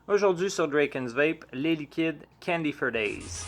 Aujourd'hui sur Draken's Vape, les liquides Candy for Days.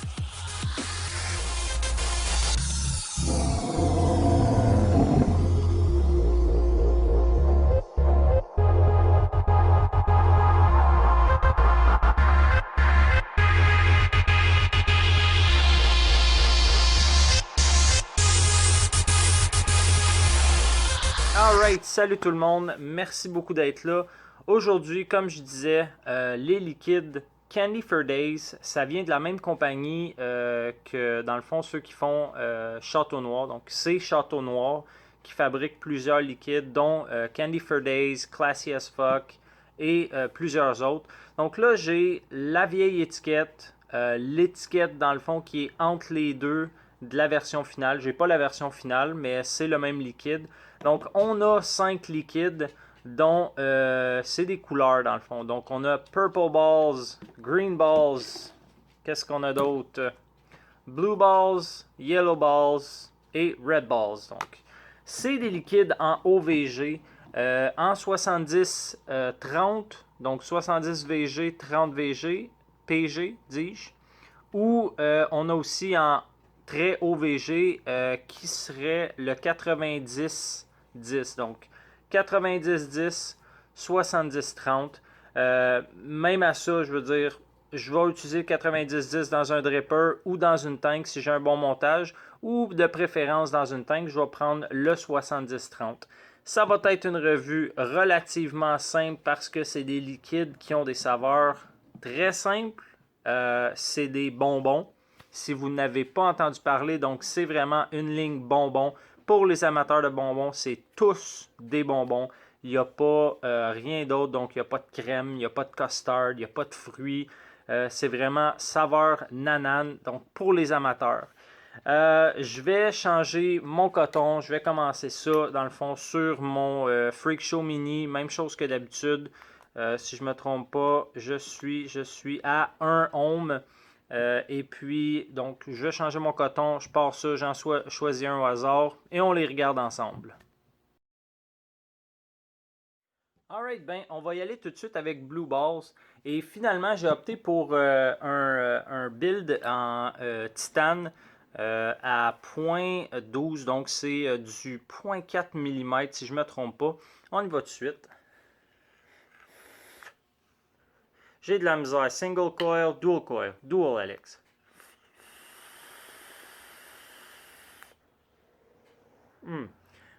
Alright, salut tout le monde, merci beaucoup d'être là. Aujourd'hui, comme je disais, les liquides Candy for Days, ça vient de la même compagnie que dans le fond ceux qui font Château Noir. Donc c'est Château Noir qui fabrique plusieurs liquides, dont Candy for Days, Classy as Fuck et plusieurs autres. Donc là, j'ai la vieille étiquette, l'étiquette dans le fond qui est entre les deux de la version finale. J'ai pas la version finale, mais c'est le même liquide. Donc, on a 5 liquides, dont c'est des couleurs dans le fond. Donc, on a Purple Balls, Green Balls, qu'est-ce qu'on a d'autre? Blue Balls, Yellow Balls et Red Balls. Donc, c'est des liquides en OVG, en 70-30, donc 70 VG, 30 VG, PG, dis-je. Ou on a aussi en très haut VG qui serait le 90-10. Donc 90-10, 70-30. Même à ça, je veux dire, je vais utiliser le 90-10 dans un dripper ou dans une tank si j'ai un bon montage. Ou de préférence dans une tank, je vais prendre le 70-30. Ça va être une revue relativement simple parce que c'est des liquides qui ont des saveurs très simples. C'est des bonbons. Si vous n'avez pas entendu parler, donc c'est vraiment une ligne bonbons. Pour les amateurs de bonbons, c'est tous des bonbons. Il n'y a pas rien d'autre, donc il n'y a pas de crème, il n'y a pas de custard, il n'y a pas de fruits. C'est vraiment saveur nanane, donc pour les amateurs. Je vais changer mon coton. Je vais commencer ça, dans le fond, sur mon Freak Show Mini. Même chose que d'habitude. Si je ne me trompe pas, je suis à 1 ohm. Et puis, donc, je vais changer mon coton. Je pars ça, j'en choisis un au hasard. Et on les regarde ensemble. Alright, ben, on va y aller tout de suite avec Blue Balls. Et finalement, j'ai opté pour un build en titane à 0.12. Donc, c'est du 0.4 mm si je ne me trompe pas. On y va tout de suite. J'ai de la misère. Single coil, dual Alex.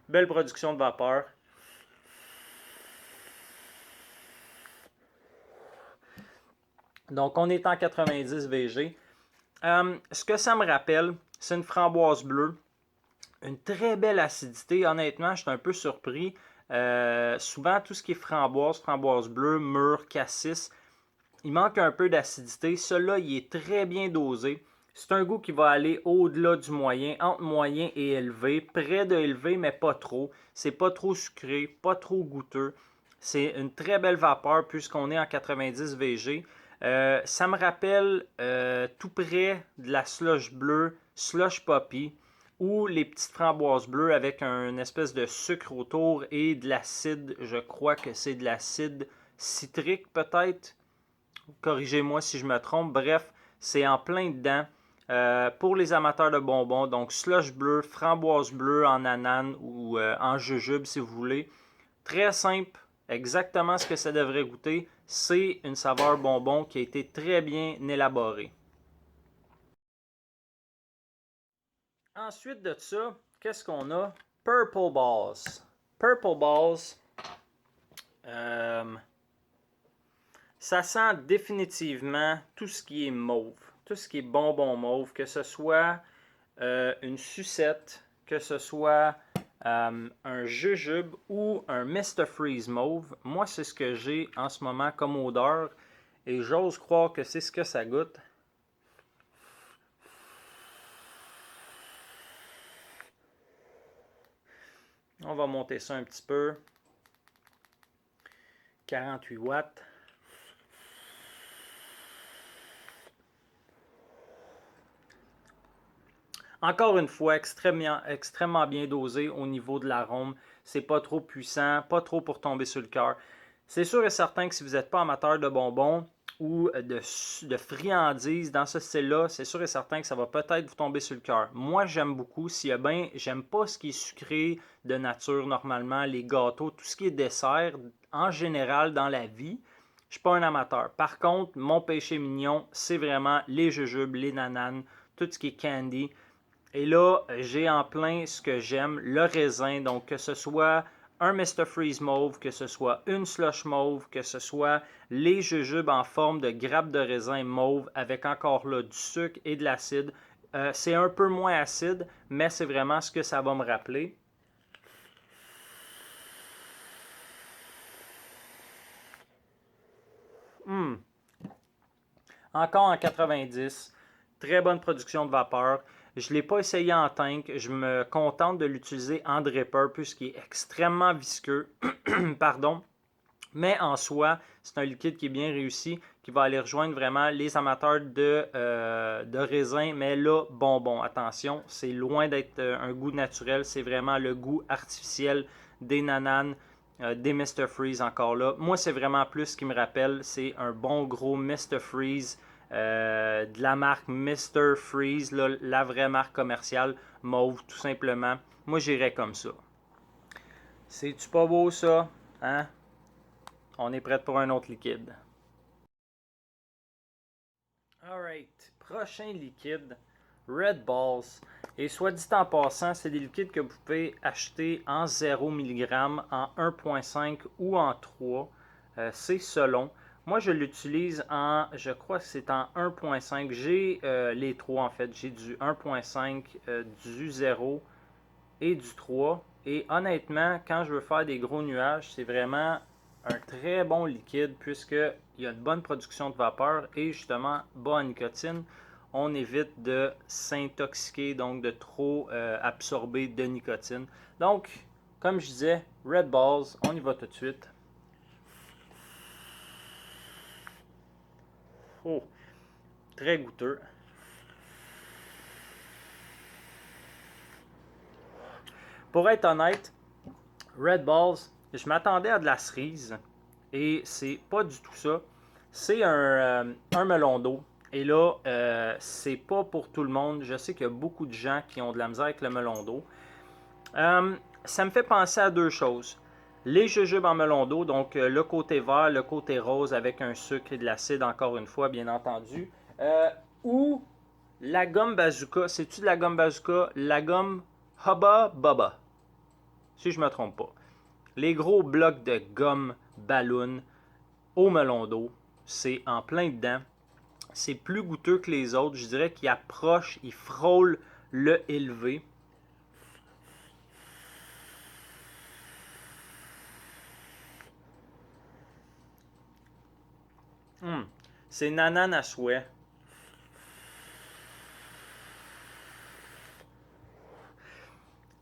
Belle production de vapeur. Donc, on est en 90 VG. Ce que ça me rappelle, c'est une framboise bleue. Une très belle acidité. Honnêtement, je suis un peu surpris. Souvent, tout ce qui est framboise bleue, mûre, cassis, il manque un peu d'acidité. Celui-là, il est très bien dosé. C'est un goût qui va aller au-delà du moyen, entre moyen et élevé. Près de élevé, mais pas trop. C'est pas trop sucré, pas trop goûteux. C'est une très belle vapeur puisqu'on est en 90 VG. Ça me rappelle tout près de la slush bleue, slush poppy, ou les petites framboises bleues avec une espèce de sucre autour et de l'acide. Je crois que c'est de l'acide citrique peut-être. Corrigez-moi si je me trompe. Bref, c'est en plein dedans. Pour les amateurs de bonbons, donc slush bleu, framboise bleue en anane ou en jujube si vous voulez. Très simple, exactement ce que ça devrait goûter. C'est une saveur bonbon qui a été très bien élaborée. Ensuite de ça, qu'est-ce qu'on a? Purple Balls. Purple Balls, ça sent définitivement tout ce qui est mauve, tout ce qui est bonbon mauve, que ce soit une sucette, que ce soit un jujube ou un Mr. Freeze mauve. Moi, c'est ce que j'ai en ce moment comme odeur et j'ose croire que c'est ce que ça goûte. On va monter ça un petit peu. 48 watts. Encore une fois, extrêmement bien dosé au niveau de l'arôme. C'est pas trop puissant, pas trop pour tomber sur le cœur. C'est sûr et certain que si vous n'êtes pas amateur de bonbons, ou de friandises dans ce style-là, c'est sûr et certain que ça va peut-être vous tomber sur le cœur. Moi, j'aime beaucoup. S'il y a bien, j'aime pas ce qui est sucré de nature normalement, les gâteaux, tout ce qui est dessert en général dans la vie. Je suis pas un amateur. Par contre, mon péché mignon, c'est vraiment les jujubes, les nananes, tout ce qui est candy. Et là, j'ai en plein ce que j'aime, le raisin. Donc, que ce soit un Mr. Freeze mauve, que ce soit une slush mauve, que ce soit les jujubes en forme de grappe de raisin mauve avec encore là du sucre et de l'acide. C'est un peu moins acide, mais c'est vraiment ce que ça va me rappeler. Mmh. Encore en 90, très bonne production de vapeur. Je ne l'ai pas essayé en tank, je me contente de l'utiliser en dripper puisqu'il est extrêmement visqueux. Pardon. Mais en soi, c'est un liquide qui est bien réussi, qui va aller rejoindre vraiment les amateurs de raisin. Mais là, bonbon, attention, c'est loin d'être un goût naturel, c'est vraiment le goût artificiel des nananes, des Mr. Freeze encore là. Moi, c'est vraiment plus ce qui me rappelle, c'est un bon gros Mr. Freeze de la marque Mr. Freeze, là, la vraie marque commerciale, mauve, tout simplement. Moi, j'irais comme ça. C'est-tu pas beau ça? Hein? On est prêt pour un autre liquide. Alright, prochain liquide, Red Balls. Et soit dit en passant, c'est des liquides que vous pouvez acheter en 0 mg, en 1.5 ou en 3. C'est selon. Moi, je l'utilise en, je crois que c'est en 1.5. J'ai les trois en fait. J'ai du 1.5, du 0 et du 3. Et honnêtement, quand je veux faire des gros nuages, c'est vraiment un très bon liquide puisqu'il y a une bonne production de vapeur et justement bas en nicotine. On évite de s'intoxiquer, donc de trop absorber de nicotine. Donc, comme je disais, Red Balls, on y va tout de suite. Oh, très goûteux. Pour être honnête, Red Balls, je m'attendais à de la cerise et c'est pas du tout ça. C'est un melon d'eau. Et là, c'est pas pour tout le monde. Je sais qu'il y a beaucoup de gens qui ont de la misère avec le melon d'eau. Ça me fait penser à deux choses. Les jujubes en melon d'eau, donc le côté vert, le côté rose avec un sucre et de l'acide, encore une fois, bien entendu. Ou la gomme bazooka. C'est-tu de la gomme bazooka? La gomme Hubba Bubba, si je ne me trompe pas. Les gros blocs de gomme ballon au melon d'eau, c'est en plein dedans. C'est plus goûteux que les autres. Je dirais qu'il approche, il frôle le élevé. C'est nanane à souhait.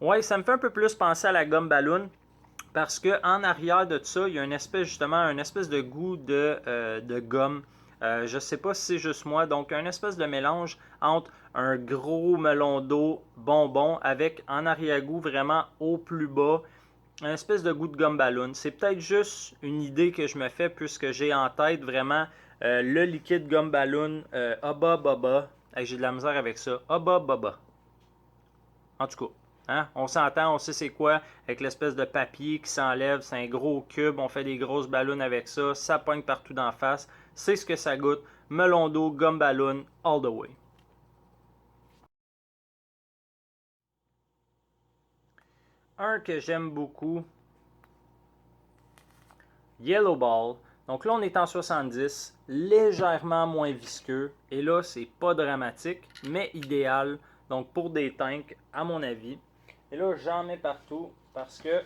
Ouais, ça me fait un peu plus penser à la gomme ballon parce que en arrière de ça, il y a une espèce justement, un espèce de goût de gomme. Je sais pas si c'est juste moi, donc un espèce de mélange entre un gros melon d'eau bonbon avec en arrière-goût vraiment au plus bas, un espèce de goût de gomme ballon. C'est peut-être juste une idée que je me fais puisque j'ai en tête vraiment le liquide gomme ballon Hubba Bubba. J'ai de la misère avec ça. Hubba Bubba. En tout cas. Hein? On s'entend, on sait c'est quoi, avec l'espèce de papier qui s'enlève, c'est un gros cube, on fait des grosses ballons avec ça, ça pogne partout d'en face, c'est ce que ça goûte, melon d'eau, gomme ballon, all the way. Un que j'aime beaucoup, Yellow Ball. Donc là, on est en 70, légèrement moins visqueux, et là, c'est pas dramatique, mais idéal, donc pour des tanks, à mon avis. Et là, j'en mets partout parce que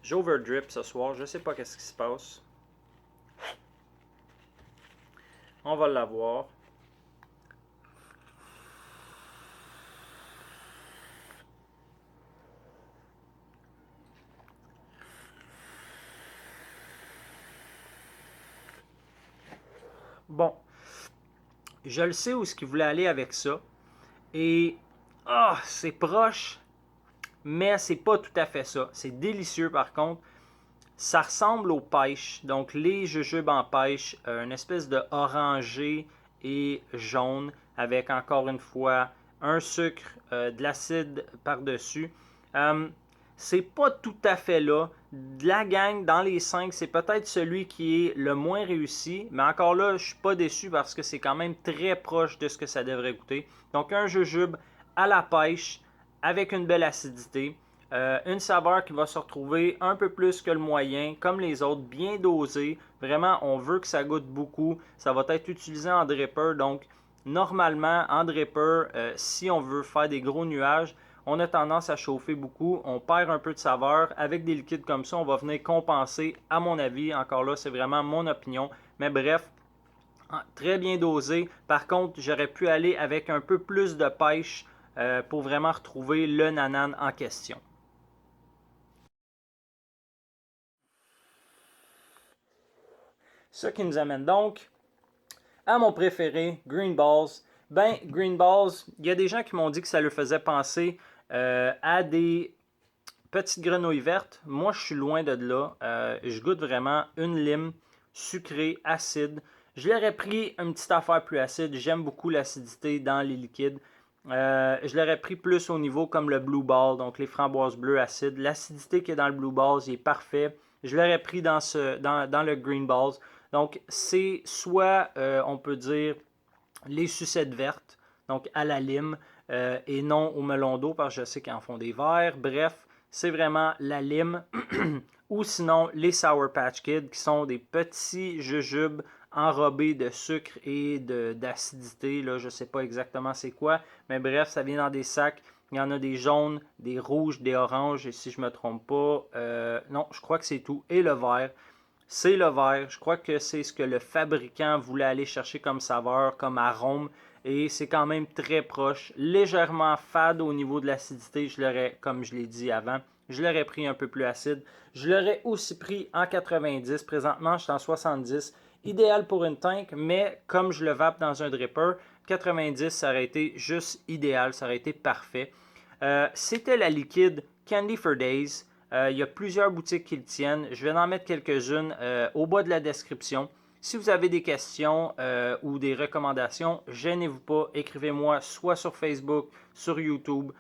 j'overdrip ce soir, je sais pas qu'est-ce qui se passe. On va l'avoir. Bon, je le sais où ce qu'il voulait aller avec ça. Et c'est proche, mais c'est pas tout à fait ça. C'est délicieux par contre. Ça ressemble aux pêches, donc les jujubes en pêche, une espèce de orangé et jaune avec encore une fois un sucre, de l'acide par-dessus. C'est pas tout à fait là. De la gang, dans les 5, c'est peut-être celui qui est le moins réussi, mais encore là, je suis pas déçu parce que c'est quand même très proche de ce que ça devrait goûter. Donc un jujube à la pêche avec une belle acidité. Une saveur qui va se retrouver un peu plus que le moyen, comme les autres, bien dosée. Vraiment, on veut que ça goûte beaucoup. Ça va être utilisé en dripper. Donc, normalement, en dripper, si on veut faire des gros nuages, on a tendance à chauffer beaucoup. On perd un peu de saveur. Avec des liquides comme ça, on va venir compenser, à mon avis. Encore là, c'est vraiment mon opinion. Mais bref, très bien dosé. Par contre, j'aurais pu aller avec un peu plus de pêche pour vraiment retrouver le nanan en question. Ce qui nous amène donc à mon préféré, Green Balls. Ben, Green Balls, il y a des gens qui m'ont dit que ça leur faisait penser à des petites grenouilles vertes. Moi, je suis loin de là. Je goûte vraiment une lime sucrée, acide. Je l'aurais pris une petite affaire plus acide. J'aime beaucoup l'acidité dans les liquides. Je l'aurais pris plus au niveau comme le Blue Ball, donc les framboises bleues acides. L'acidité qui est dans le Blue Balls est parfait. Je l'aurais pris dans le Green Balls. Donc, c'est soit, on peut dire, les sucettes vertes, donc à la lime, et non au melon d'eau, parce que je sais qu'ils en font des verts. Bref, c'est vraiment la lime. Ou sinon, les Sour Patch Kids, qui sont des petits jujubes enrobés de sucre et d'acidité. Là, je ne sais pas exactement c'est quoi, mais bref, ça vient dans des sacs. Il y en a des jaunes, des rouges, des oranges, et si je ne me trompe pas, non, je crois que c'est tout. Et le vert. C'est le vert. Je crois que c'est ce que le fabricant voulait aller chercher comme saveur, comme arôme. Et c'est quand même très proche. Légèrement fade au niveau de l'acidité. Je l'aurais, comme je l'ai dit avant, je l'aurais pris un peu plus acide. Je l'aurais aussi pris en 90. Présentement, je suis en 70. Idéal pour une tank, mais comme je le vape dans un dripper, 90, ça aurait été juste idéal. Ça aurait été parfait. C'était la liquide Candy for Days. Il y a plusieurs boutiques qui le tiennent. Je vais en mettre quelques-unes au bas de la description. Si vous avez des questions ou des recommandations, gênez-vous pas. Écrivez-moi soit sur Facebook, sur YouTube,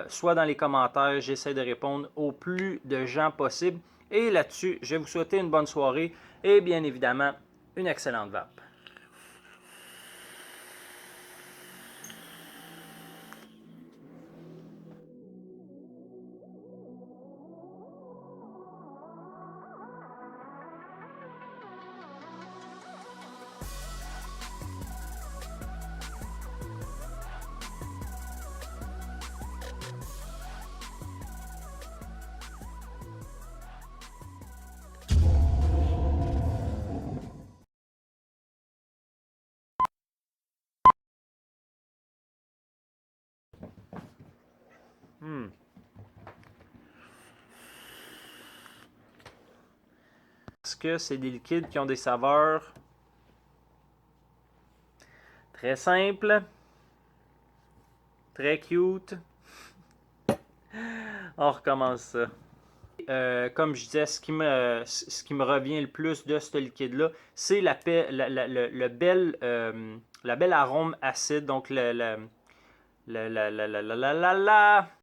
soit dans les commentaires. J'essaie de répondre au plus de gens possible. Et là-dessus, je vais vous souhaiter une bonne soirée et bien évidemment, une excellente vape. Parce que c'est des liquides qui ont des saveurs très simples, très cute. On recommence ça. Comme je disais, ce qui me revient le plus de ce liquide-là, c'est la belle arôme acide, donc la